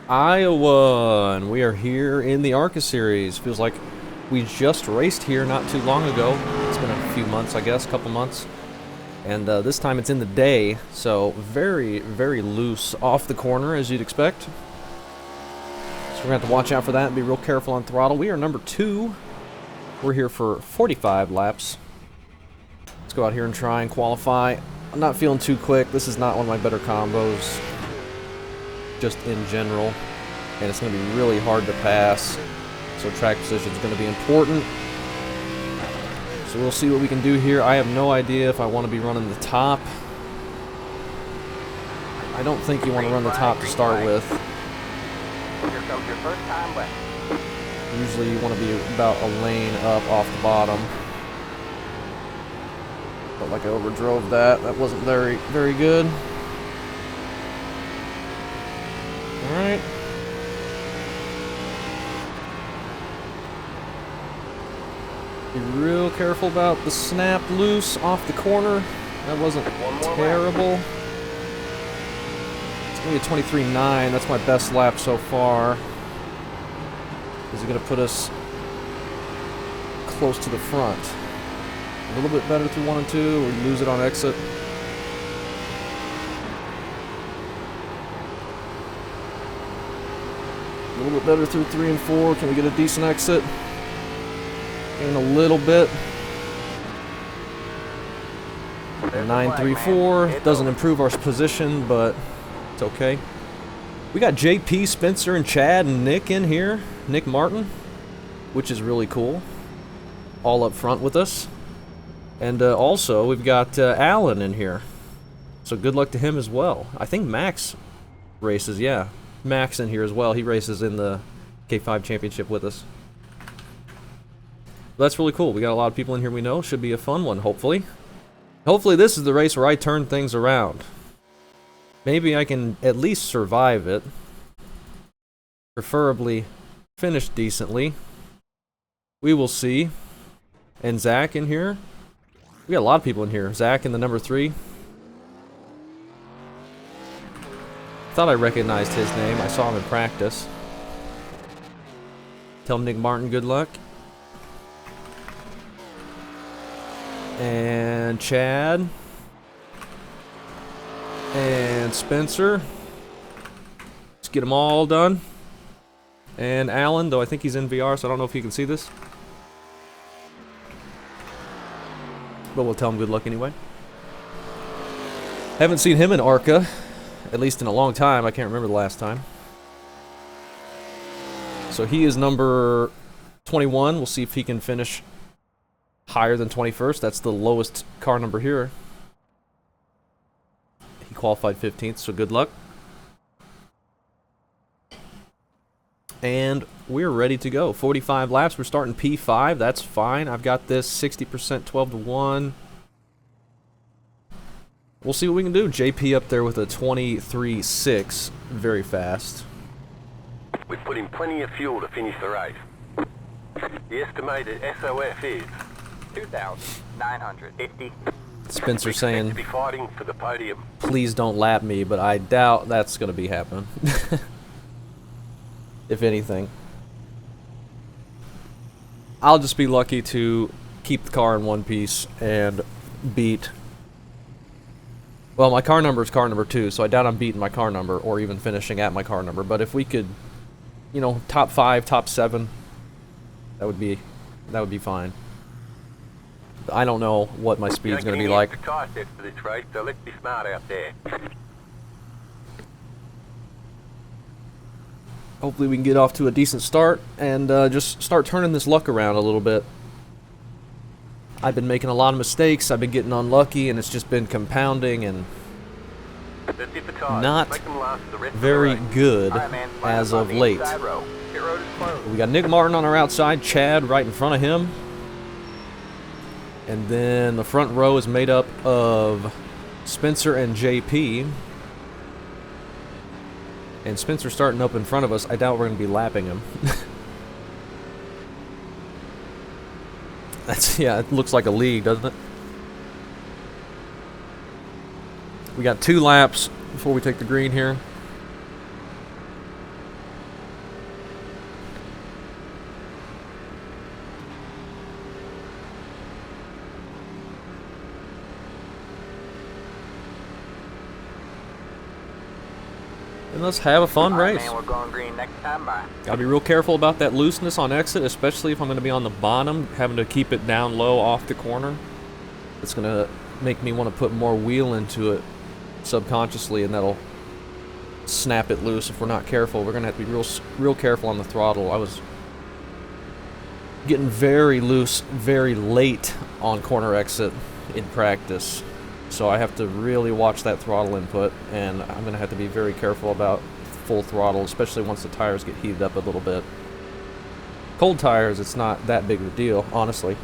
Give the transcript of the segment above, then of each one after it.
Iowa, and we are here in the ARCA Series. Feels like we just raced here not too long ago. It's been a few months, I guess, a couple months. And this time it's in the day, so very, very loose off the corner, as you'd expect. So we're going to have to watch out for that and be real careful on throttle. We are number 2. We're here for 45 laps. Let's go out here and try and qualify. I'm not feeling too quick. This is not one of my better combos, just in general, and it's going to be really hard to pass, so track position is going to be important. So we'll see what we can do here. I have no idea if I want to be running the top. I don't think you want to run the top to start with. Here comes your first time left. Usually you want to be about a lane up off the bottom. Felt like I overdrove that. That wasn't very, very good. Alright. Be real careful about the snap loose off the corner. That wasn't terrible. It's going to be a 23.9. That's my best lap so far. Is it going to put us close to the front? A little bit better through 1 and 2, or lose it on exit. A little bit better through 3 and 4. Can we get a decent exit? In a little bit. 9.34 doesn't improve our position, but it's okay. We got JP, Spencer, and Chad, and Nick in here. Nick Martin, which is really cool. All up front with us. And also, we've got Alan in here. So good luck to him as well. I think Max races, yeah. Max in here as well. He races in the K5 Championship with us. That's really cool. We got a lot of people in here we know. Should be a fun one, hopefully. Hopefully this is the race where I turn things around. Maybe I can at least survive it. Preferably finish decently. We will see. And Zach in here. We got a lot of people in here. Zach in the number 3. Thought I recognized his name. I saw him in practice. Tell Nick Martin good luck. And Chad. And Spencer. Let's get them all done. And Alan, though I think he's in VR, so I don't know if he can see this. But we'll tell him good luck anyway. Haven't seen him in ARCA, at least in a long time. I can't remember the last time. So he is number 21. We'll see if he can finish higher than 21st. That's the lowest car number here. He qualified 15th, so good luck. And we're ready to go. 45 laps. We're starting P5. That's fine. I've got this 60%, 12 to 1. We'll see what we can do. JP up there with a 23.6. Very fast. We've put in plenty of fuel to finish the race. The estimated SOF is 2,950. Spencer saying, to be fighting for the podium. Please don't lap me, but I doubt that's going to be happening. If anything. I'll just be lucky to keep the car in one piece and beat... Well, my car number is car number 2, so I doubt I'm beating my car number or even finishing at my car number. But if we could, you know, top 5, top 7, that would be fine. I don't know what my speed's going to be like. For this race, so let's be smart out there. Hopefully we can get off to a decent start and just start turning this luck around a little bit. I've been making a lot of mistakes. I've been getting unlucky, and it's just been compounding and not very good as of late. We got Nick Martin on our outside, Chad right in front of him. And then the front row is made up of Spencer and JP. And Spencer starting up in front of us. I doubt we're going to be lapping him. Yeah, it looks like a league, doesn't it? We got 2 laps before we take the green here. and let's have a fun All right, race. man, we're going green next time. Bye. Gotta be real careful about that looseness on exit, especially if I'm gonna be on the bottom, having to keep it down low off the corner. It's gonna make me want to put more wheel into it subconsciously, and that'll snap it loose if we're not careful. We're gonna have to be real careful on the throttle. I was getting very loose very late on corner exit in practice, so I have to really watch that throttle input, and I'm gonna have to be very careful about full throttle, especially once the tires get heated up a little bit. Cold tires, it's not that big of a deal, honestly.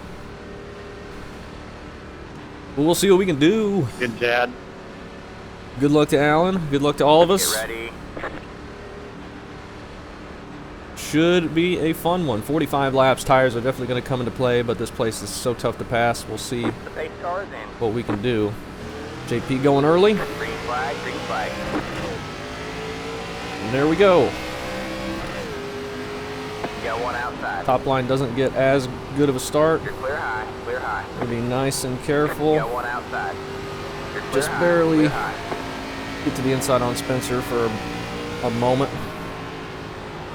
But we'll see what we can do. Good, Dad. Good luck to Alan. Good luck to all of us. Get ready. Should be a fun one. 45 laps. Tires are definitely going to come into play, but this place is so tough to pass. We'll see The pace car is in. what we can do. JP going early. Green flag, green flag. And there we go. Got one outside. Top line doesn't get as good of a start. You're clear high, clear high. We'll be nice and careful. Got one outside. You're clear Just high, barely clear high. get to the inside on Spencer for a moment.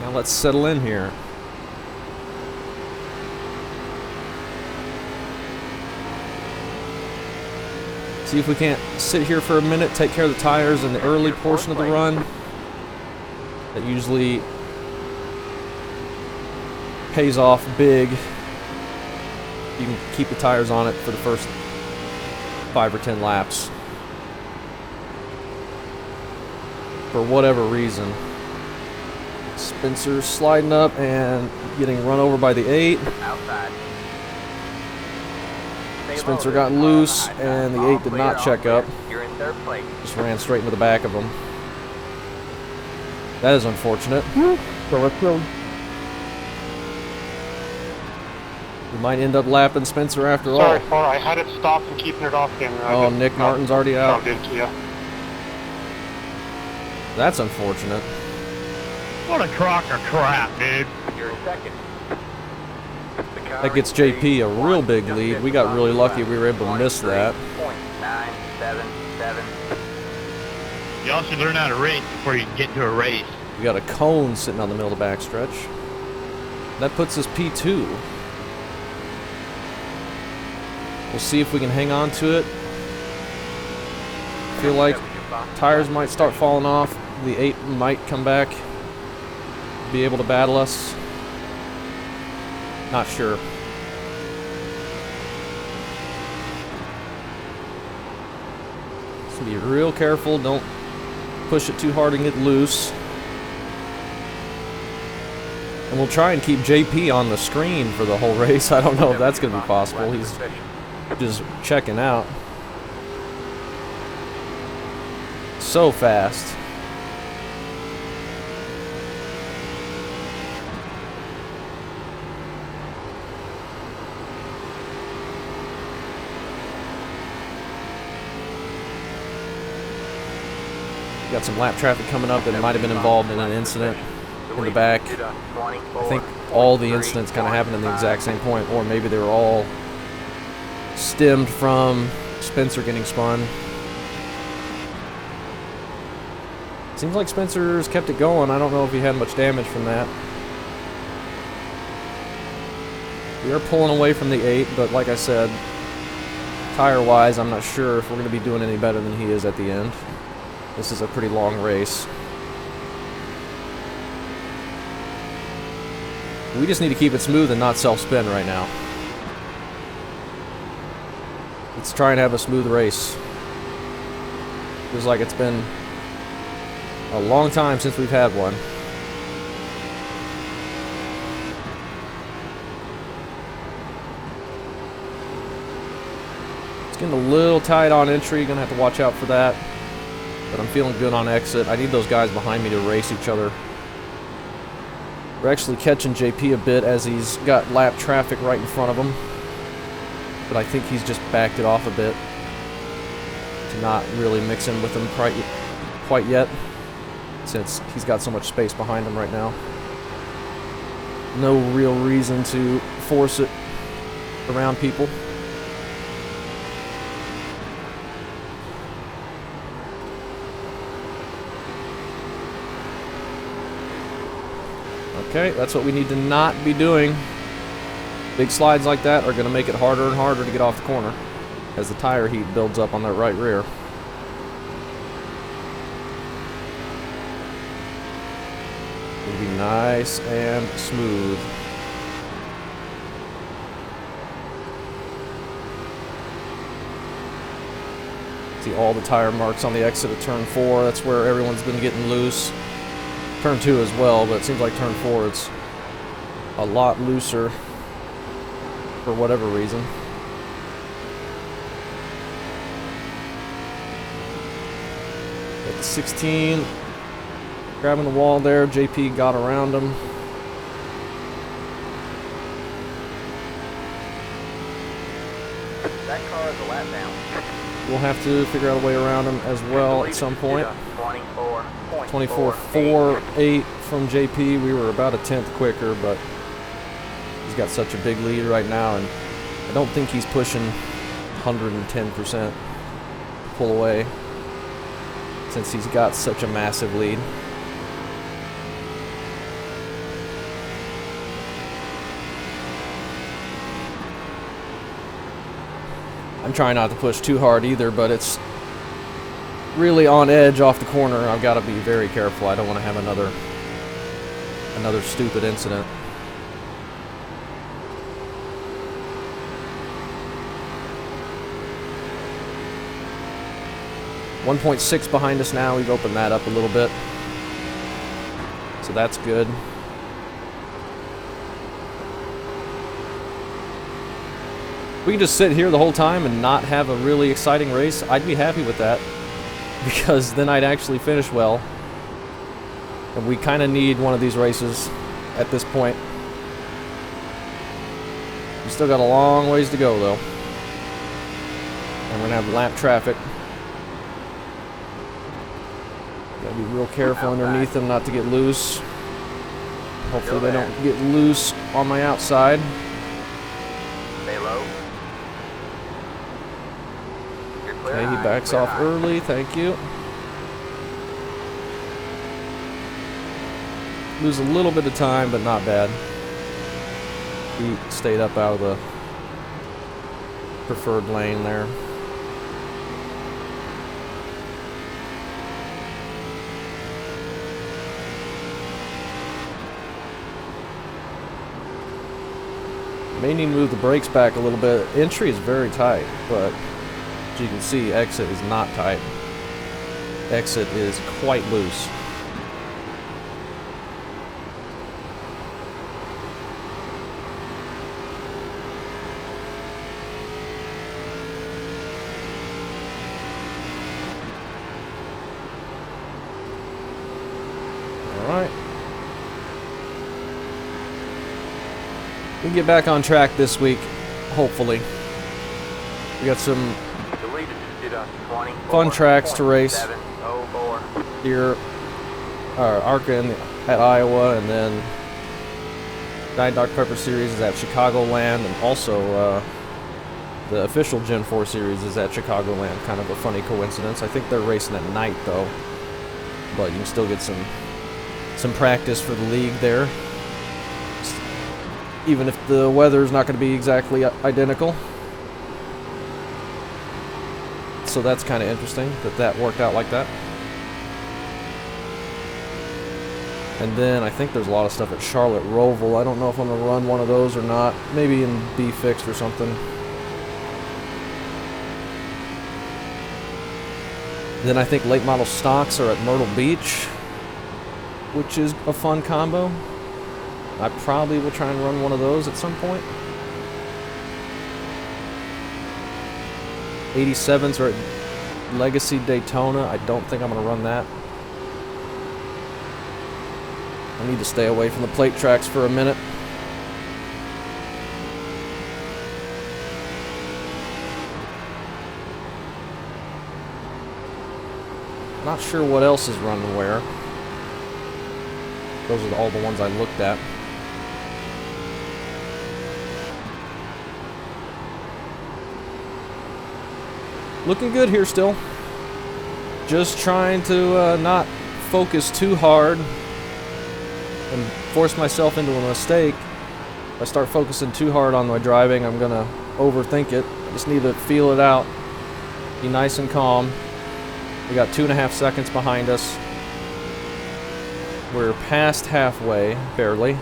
Now let's settle in here. See if we can't sit here for a minute, take care of the tires in the early portion of the run. That usually pays off big. You can keep the tires on it for the first 5 or 10 laps. For whatever reason. Spencer's sliding up and getting run over by the 8. Outside. Stay Spencer low, got there's a car on loose, high side. and the All 8 did clear, not all check clear. up. You're in third place. Just ran straight into the back of him. That is unfortunate. We might end up lapping Spencer after all. Sorry, I had it stopped and keeping it off camera. Oh, Nick Martin's already out. Into you. That's unfortunate. What a crock of crap, dude. You're in second. The car That gets is JP a real 3-1. big Just lead. hit We the got top really of the lucky left. we were able to miss that. 23.977. Y'all should learn how to race before you get into a race. We got a cone sitting on the middle of the backstretch. That puts us P2. We'll see if we can hang on to it. Feel like tires might start falling off. The 8 might come back, be able to battle us. Not sure. So be real careful. Don't push it too hard and get loose. And we'll try and keep JP on the screen for the whole race. I don't know if that's going to be possible. He's just checking out. So fast. Got some lap traffic coming up that might have been involved in an incident in the back. I think all the incidents kind of happened in the exact same point, or maybe they were all stemmed from Spencer getting spun. Seems like Spencer's kept it going. I don't know if he had much damage from that. We are pulling away from the 8, but like I said, tire-wise, I'm not sure if we're going to be doing any better than he is at the end. This is a pretty long race. We just need to keep it smooth and not self-spin right now. Let's try and have a smooth race. Feels like it's been a long time since we've had one. It's getting a little tight on entry. Gonna have to watch out for that. But I'm feeling good on exit. I need those guys behind me to race each other. We're actually catching JP a bit as he's got lap traffic right in front of him. But I think he's just backed it off a bit to not really mix in with him quite yet, since he's got so much space behind him right now. No real reason to force it around people. Okay, that's what we need to not be doing. Big slides like that are going to make it harder and harder to get off the corner as the tire heat builds up on that right rear. It'll be nice and smooth. See all the tire marks on the exit of turn 4. That's where everyone's been getting loose. Turn 2 as well, but it seems like turn 4 it's a lot looser for whatever reason. At the 16, grabbing the wall there, JP got around him. That car is a lap down. We'll have to figure out a way around him as well at some point. 24.48 from JP. We were about a tenth quicker, but he's got such a big lead right now, and I don't think he's pushing 110% to pull away since he's got such a massive lead. I'm trying not to push too hard either, but it's really on edge off the corner. I've got to be very careful. I don't want to have another stupid incident. .6 behind us now. We've opened that up a little bit, so that's good. We can just sit here the whole time and not have a really exciting race. I'd be happy with that, because then I'd actually finish well. And we kind of need one of these races at this point. We still got a long ways to go, though. And we're going to have lap traffic. Gotta be real careful underneath them not to get loose. Hopefully they don't get loose on my outside. Stay low. Okay, he backs off early, thank you. Lose a little bit of time, but not bad. He stayed up out of the preferred lane there. May need to move the brakes back a little bit. Entry is very tight, but as you can see, exit is not tight. Exit is quite loose. Alright. We can get back on track this week, hopefully. We got some fun tracks to race here. ARCA at Iowa, and then Diet Dr. Pepper Series is at Chicagoland, and also the official Gen 4 Series is at Chicagoland. Kind of a funny coincidence. I think they're racing at night, though. But you can still get some practice for the league there, even if the weather's not going to be exactly identical. So that's kind of interesting that worked out like that. And then I think there's a lot of stuff at Charlotte Roval. I don't know if I'm going to run one of those or not. Maybe in B Fixed or something. Then I think late model stocks are at Myrtle Beach, which is a fun combo. I probably will try and run one of those at some point. 87s are at Legacy Daytona. I don't think I'm going to run that. I need to stay away from the plate tracks for a minute. Not sure what else is running where. Those are all the ones I looked at. Looking good here still. Just trying to not focus too hard and force myself into a mistake, if I start focusing too hard on my driving, I'm gonna overthink it. I just need to feel it out, be nice and calm. We got 2.5 seconds behind us. We're past halfway, barely.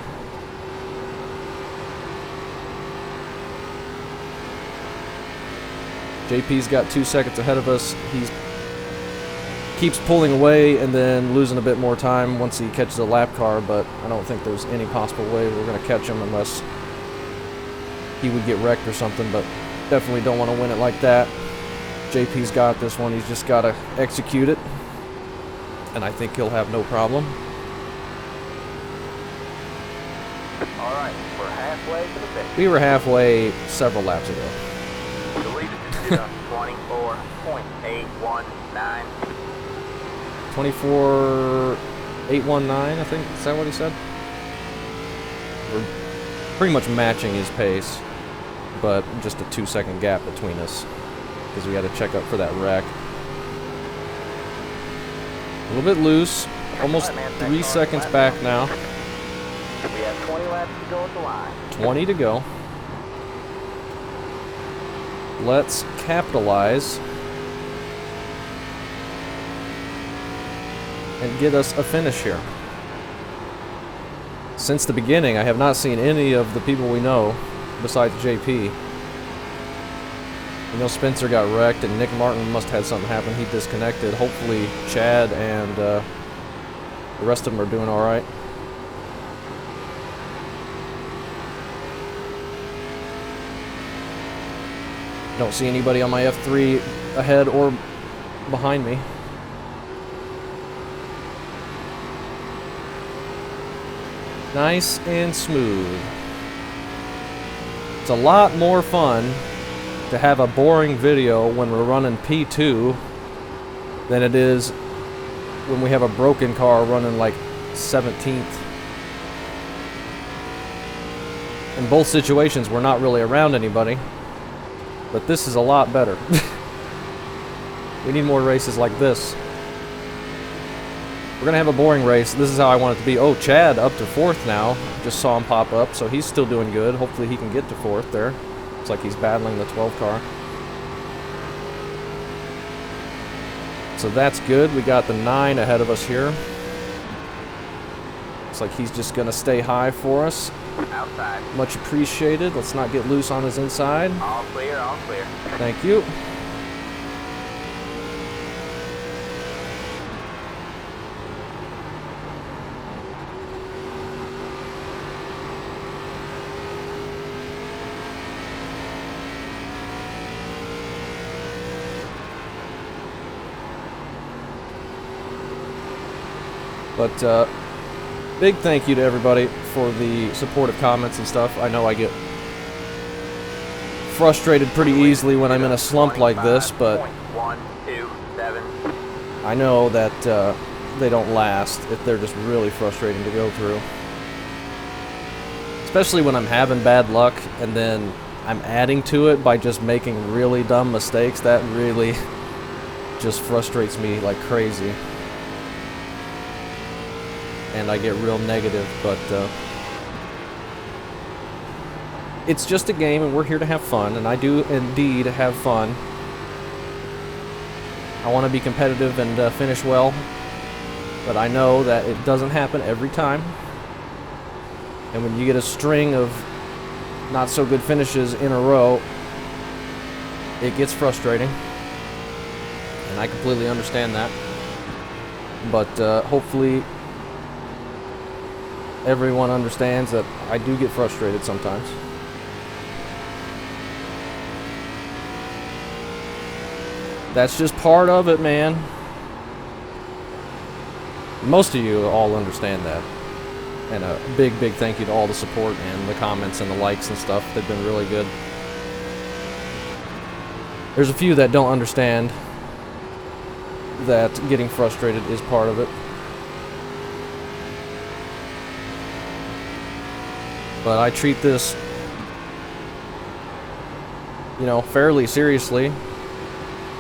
JP's got 2 seconds ahead of us. He keeps pulling away and then losing a bit more time once he catches a lap car, but I don't think there's any possible way we're going to catch him unless he would get wrecked or something, but definitely don't want to win it like that. JP's got this one. He's just got to execute it, and I think he'll have no problem. All right, we're halfway to the finish. We were halfway several laps ago. The leader just did a 24.819. 24.819, I think. Is that what he said? We're pretty much matching his pace, but just a 2-second gap between us because we had to check up for that wreck. A little bit loose. Almost 3 seconds back now. We have 20 laps to go at the line. 20 to go. Let's capitalize and get us a finish here. Since the beginning, I have not seen any of the people we know besides JP. You know, Spencer got wrecked and Nick Martin must have had something happen. He disconnected. Hopefully Chad and the rest of them are doing all right. Don't see anybody on my F3 ahead or behind me. Nice and smooth. It's a lot more fun to have a boring video when we're running P2 than it is when we have a broken car running like 17th. In both situations, we're not really around anybody. But this is a lot better. We need more races like this. We're going to have a boring race. This is how I want it to be. Oh, Chad up to 4th now. Just saw him pop up, so he's still doing good. Hopefully he can get to 4th there. Looks like he's battling the 12 car. So that's good. We got the 9 ahead of us here. Looks like he's just going to stay high for us. Outside. Much appreciated. Let's not get loose on his inside. All clear, all clear. Thank you. But big thank you to everybody for the supportive comments and stuff. I know I get frustrated pretty easily when I'm in a slump like this, but I know that they don't last if they're just really frustrating to go through. Especially when I'm having bad luck and then I'm adding to it by just making really dumb mistakes. That really just frustrates me like crazy. And I get real negative, but it's just a game and we're here to have fun, and I do indeed have fun. I want to be competitive and finish well, but I know that it doesn't happen every time. And when you get a string of not so good finishes in a row, it gets frustrating. And I completely understand that. But hopefully everyone understands that I do get frustrated sometimes. That's just part of it, man. Most of you all understand that. And a big thank you to all the support and the comments and the likes and stuff. They've been really good. There's a few that don't understand that getting frustrated is part of it. But I treat this, you know, fairly seriously.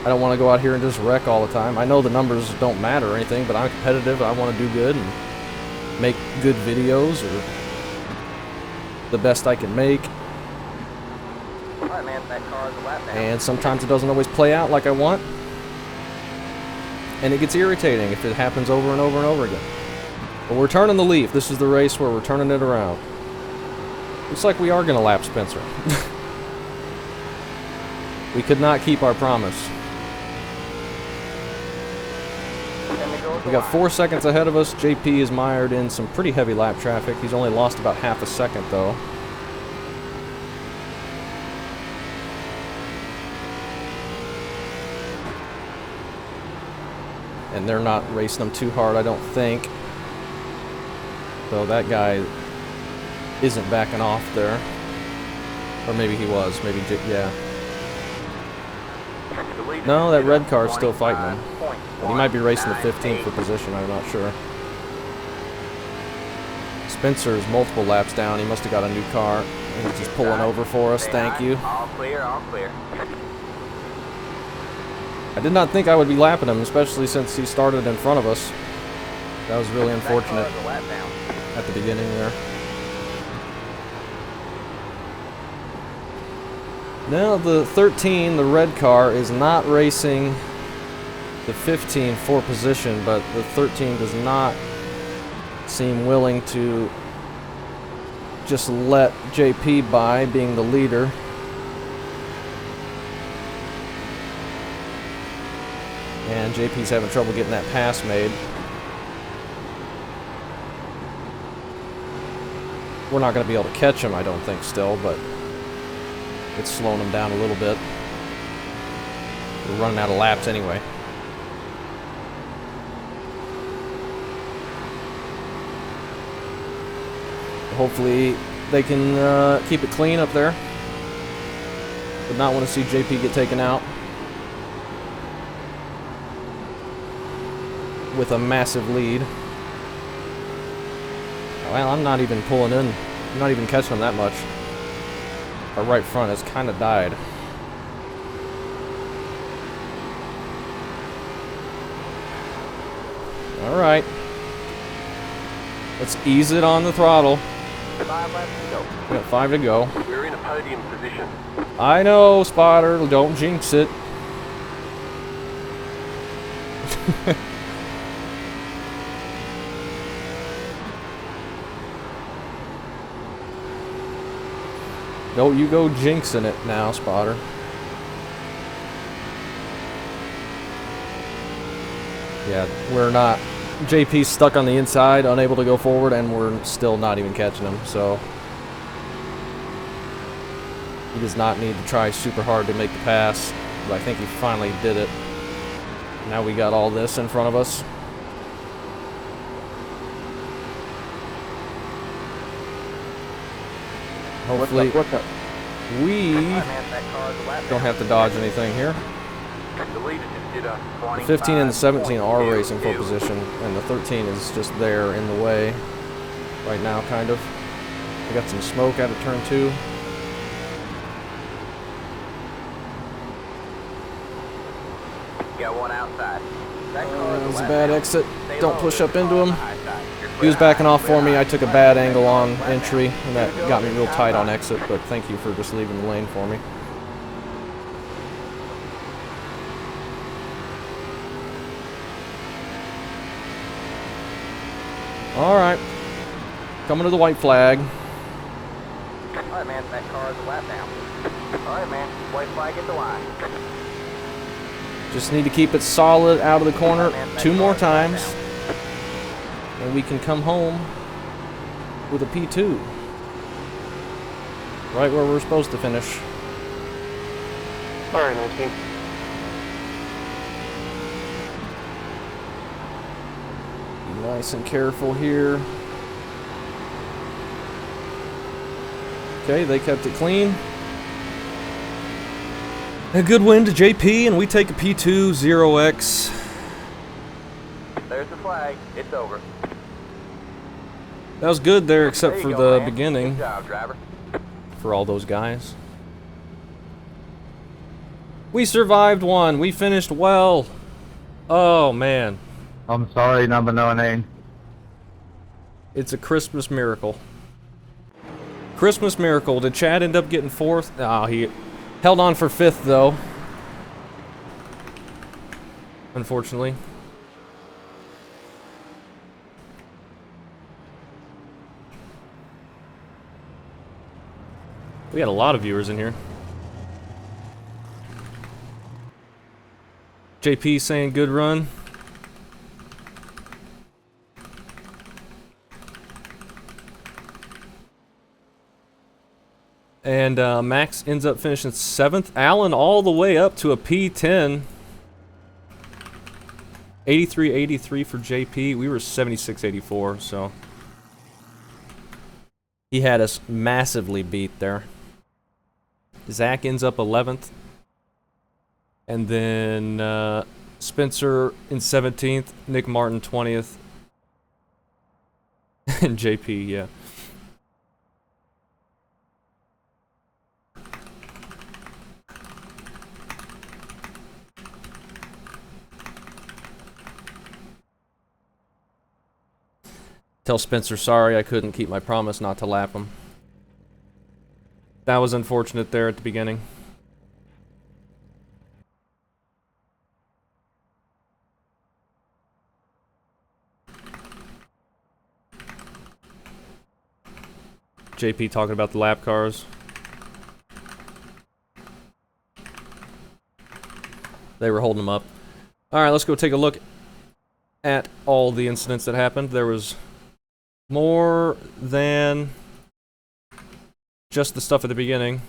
I don't want to go out here and just wreck all the time. I know the numbers don't matter or anything, but I'm competitive. I want to do good. And make good videos, or the best I can make. Alright, man, that car is a lap down. And sometimes it doesn't always play out like I want. And it gets irritating if it happens over and over and over again. But we're turning the leaf. This is the race where we're turning it around. Looks like we are going to lap Spencer. We could not keep our promise. We got 4 seconds ahead of us. JP is mired in some pretty heavy lap traffic. He's only lost about half a second, though. And they're not racing them too hard, I don't think. So that guy isn't backing off there. Or maybe he was. Maybe, yeah. No, that red car's still fighting him. But he might be racing the 15th for position, I'm not sure. Spencer's multiple laps down. He must have got a new car. He's just pulling over for us. Thank you. All clear, all clear. I did not think I would be lapping him, especially since he started in front of us. That was really unfortunate at the beginning there. Now the 13, the red car, is not racing the 15 for position, but the 13 does not seem willing to just let JP by, being the leader. And JP's having trouble getting that pass made. We're not going to be able to catch him, I don't think, still, but it's slowing him down a little bit. We're running out of laps anyway. Hopefully they can keep it clean up there. Would not want to see JP get taken out with a massive lead. Well, I'm not even pulling in. I'm not even catching him that much. Our right front has kind of died. All right. Let's ease it on the throttle. 5 laps to go. We got 5 to go. We're in a podium position. I know, Spotter. Don't jinx it. Don't you go jinxing it now, Spotter. Yeah, we're not. JP's stuck on the inside, unable to go forward, and we're still not even catching him, so he does not need to try super hard to make the pass, but I think he finally did it. Now we got all this in front of us. Hopefully we don't have to dodge anything here. The leader just did a The 15 and the 17 are racing for position, and the 13 is just there in the way right now, kind of. We got some smoke out of turn 2. Got one outside. That car That is was a lap bad down. exit. Stay Don't low, push there's up a into car on him. the high side. You're He was clear backing high, off for clear me. high. I took a bad angle on entry, and that got me real tight on exit, but thank you for just leaving the lane for me. Alright. Coming to the white flag. Alright, man, that car is a lap down. Alright, man, white flag at the line. Just need to keep it solid out of the corner 2 more times, and we can come home with a P2. Right where we're supposed to finish. Alright, 19. Be nice and careful here. Okay, they kept it clean. A good win to JP, and we take a P2 0X. There's the flag. It's over. That was good there, except There for you go, the man. beginning, Good job, driver. for all those guys. We survived one. We finished well. Oh, man. I'm sorry, number 19. It's a Christmas miracle. Christmas miracle. Did Chad end up getting 4th? Oh, he held on for 5th, though. Unfortunately. We had a lot of viewers in here. JP saying good run. And Max ends up finishing 7th. Alan all the way up to a P10. 83-83 for JP. We were 76-84, so he had us massively beat there. Zach ends up 11th. And then Spencer in 17th. Nick Martin 20th. And JP, yeah. Tell Spencer sorry I couldn't keep my promise not to lap him. That was unfortunate there at the beginning. JP talking about the lap cars. They were holding them up. Alright, let's go take a look at all the incidents that happened. There was more than just the stuff at the beginning.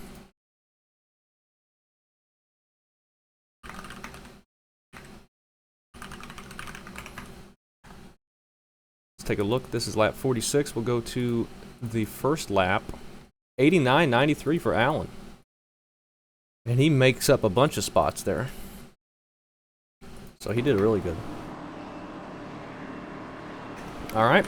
Let's take a look. This is lap 46. We'll go to the first lap. 89.93 for Allen. And he makes up a bunch of spots there. So he did really good. Alright.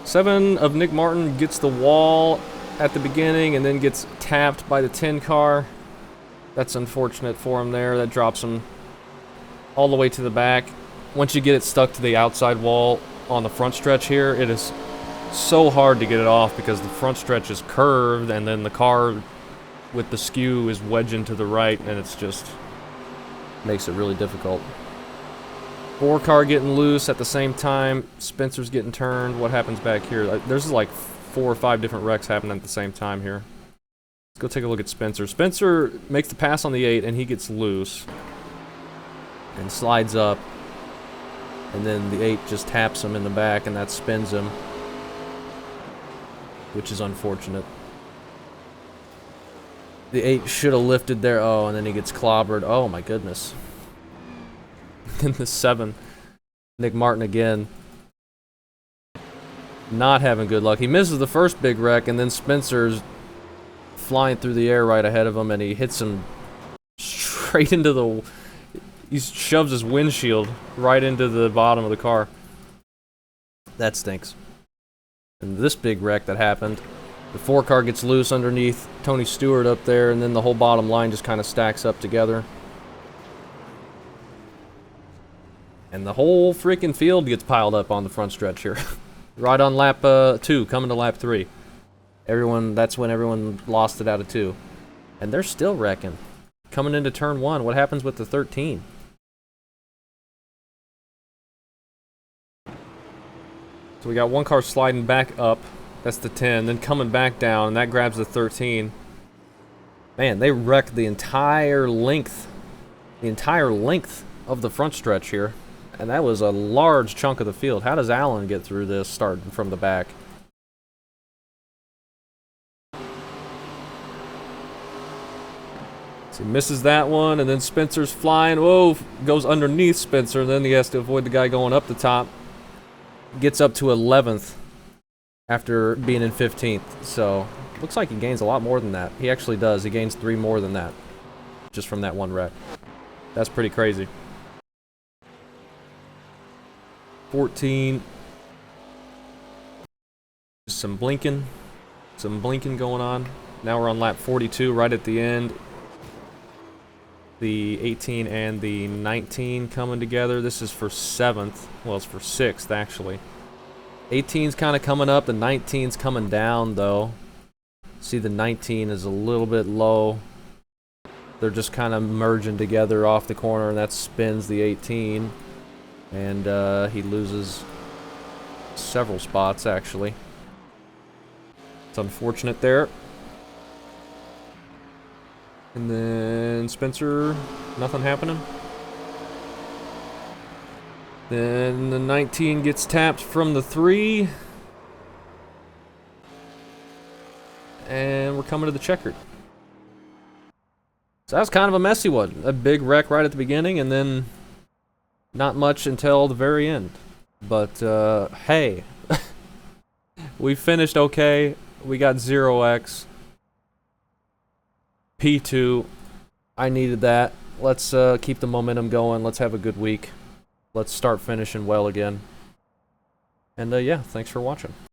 7 of Nick Martin gets the wall at the beginning and then gets tapped by the 10 car. That's unfortunate for him there. That drops him all the way to the back. Once you get it stuck to the outside wall on the front stretch here, it is so hard to get it off because the front stretch is curved and then the car with the skew is wedging to the right, and it's just makes it really difficult. 4 car getting loose at the same time. Spencer's getting turned. What happens back here? There's like 4 or 5 different wrecks happening at the same time here. Let's go take a look at Spencer. Spencer makes the pass on the 8 and he gets loose and slides up, and then the 8 just taps him in the back and that spins him, which is unfortunate. The 8 should have lifted there. Oh, and then he gets clobbered. Oh my goodness. In the 7, Nick Martin again. Not having good luck. He misses the first big wreck, and then Spencer's flying through the air right ahead of him, and he hits him straight into the... He shoves his windshield right into the bottom of the car. That stinks. And this big wreck that happened, the 4 car gets loose underneath Tony Stewart up there, and then the whole bottom line just kind of stacks up together. And the whole freaking field gets piled up on the front stretch here. Right on lap 2, coming to lap 3. That's when everyone lost it out of 2. And they're still wrecking. Coming into turn 1, what happens with the 13? So we got 1 car sliding back up. That's the 10. Then coming back down, and that grabs the 13. Man, they wrecked the entire length. The entire length of the front stretch here. And that was a large chunk of the field. How does Allen get through this starting from the back? So he misses that one, and then Spencer's flying. Whoa, goes underneath Spencer, and then he has to avoid the guy going up the top. Gets up to 11th after being in 15th. So, looks like he gains a lot more than that. He actually does. He gains 3 more than that. Just from that one wreck. That's pretty crazy. 14. Some blinking going on. Now we're on lap 42, right at the end. The 18 and the 19 coming together. This is for 7th. Well, it's for 6th, actually. 18's kind of coming up. The 19's coming down, though. See, the 19 is a little bit low. They're just kind of merging together off the corner, and that spins the 18. And he loses several spots, actually. It's unfortunate there. And then Spencer, nothing happening. Then the 19 gets tapped from the 3. And we're coming to the checkered. So that was kind of a messy one. A big wreck right at the beginning, and then not much until the very end. But, hey. We finished okay. We got 0x. P2. I needed that. Let's keep the momentum going. Let's have a good week. Let's start finishing well again. And, yeah, thanks for watching.